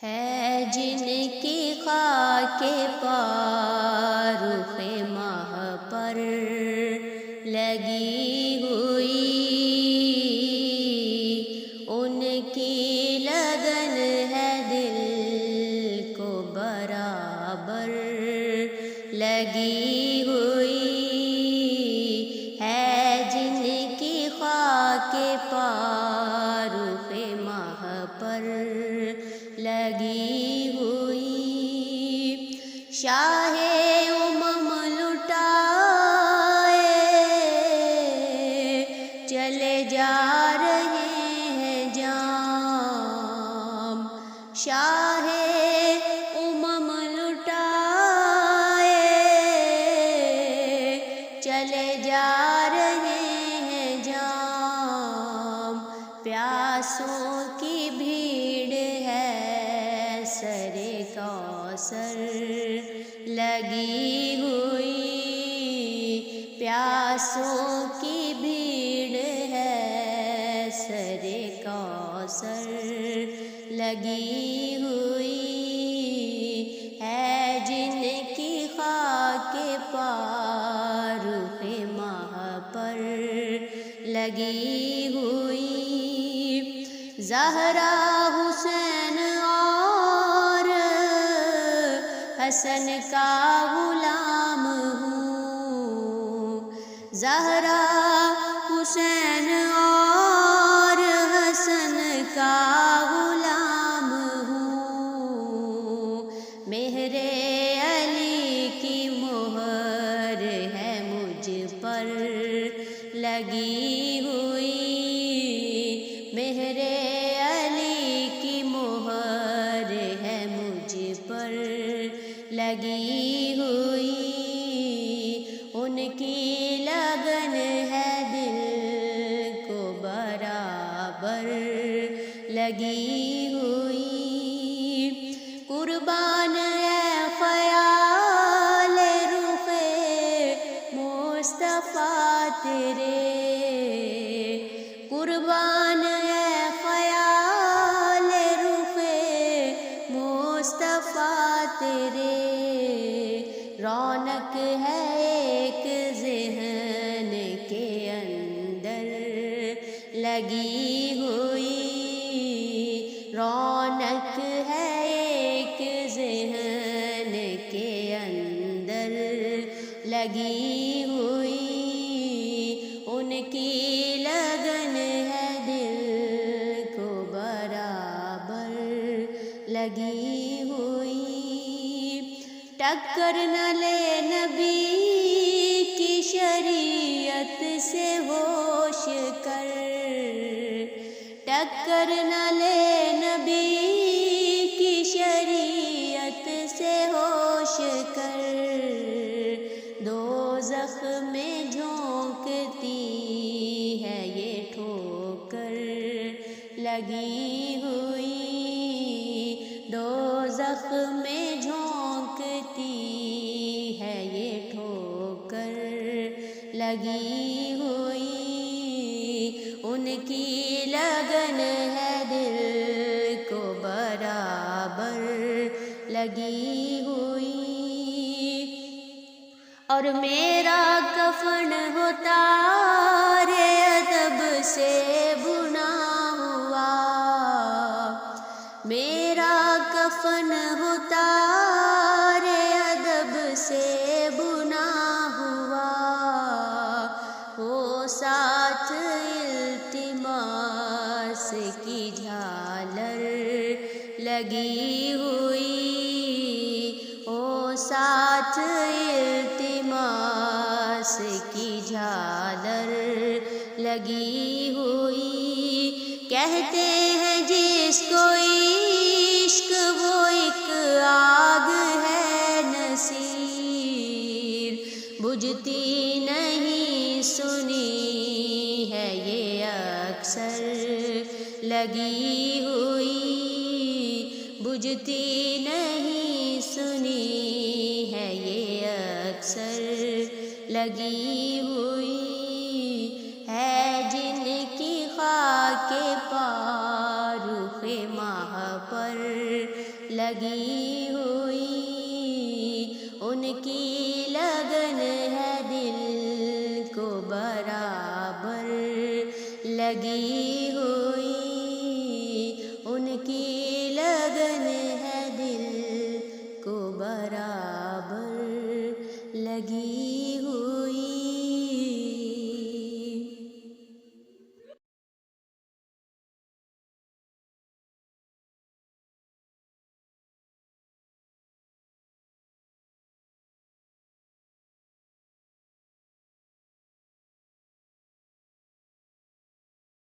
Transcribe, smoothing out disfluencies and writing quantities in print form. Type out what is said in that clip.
ہے جن کی خاک پارخ ماہ پر لگی ہوئی، ان کی لگن ہے دل کو برابر لگی ہوئی، ہے جن کی خاک پارخ ماہ پر لگی ہوئی۔ شاہ امم لٹائے چلے جا رہے ہیں جام، شاہ امم لٹائے چلے جا رہے ہیں جام، پیاسوں کی بھیڑ ہے سر کوثر لگی ہوئی، پیاسوں کی بھیڑ ہے سر کوثر لگی ہوئی، ہے جن کی خاک پارخ ماہ پر لگی ہوئی۔ زہرا حسین اور حسن کا غلام ہوں، زہرا حسین اور حسن کا غلام ہوں، مہر علی کی مہر ہے مجھ پر لگی ہوئی، مہر علی کی مہر ہے مجھ پر لگی ہوئی، ان کی لگن ہے دل کو برابر لگی ہوئی۔ قربان ہے خیال رخ مصطفیٰ تیرے، قربان ہے خیال رخ مصطفیٰ تیرے، رونق ہے ایک ذہن کے اندر لگی ہوئی، رونق ہے ایک ذہن کے اندر لگی ہوئی، ان کی لگن ہے دل کو برابر لگی ہوئی۔ ٹکر نہ لے نبی کی شریعت سے ہوش کر، ٹکر نہ لے نبی کی شریعت سے ہوش کر، دوزخ میں جھونکتی ہے یہ ٹھوکر لگی ہوئی، دوزخ میں جھونکتی ہے یہ ٹھوکر لگی ہوئی، ان کی لگن ہے دل کو برابر لگی ہوئی۔ اور میرا کفن ہوتا رے ادب سے بنا ہوا، میرا کفن ہوتا رے ادب سے بنا ہوا، ہو ساتھ التماس کی جھالر لگی ہوئی، ہو ساتھ التماس کی جھالر لگی ہوئی، کہتے ہیں جس کو عشق وہ ایک آگ ہے نصیر، بجھتی نہیں سنی ہے یہ اکثر لگی ہوئی، بجھتی نہیں سنی ہے یہ اکثر لگی ہوئی، ہے جن کی خاک پارخ ماہ پر لگی ہوئی، ان کی لگن ہے دل کو برابر لگی ہوئی، ان کی لگن ہے دل کو برابر لگی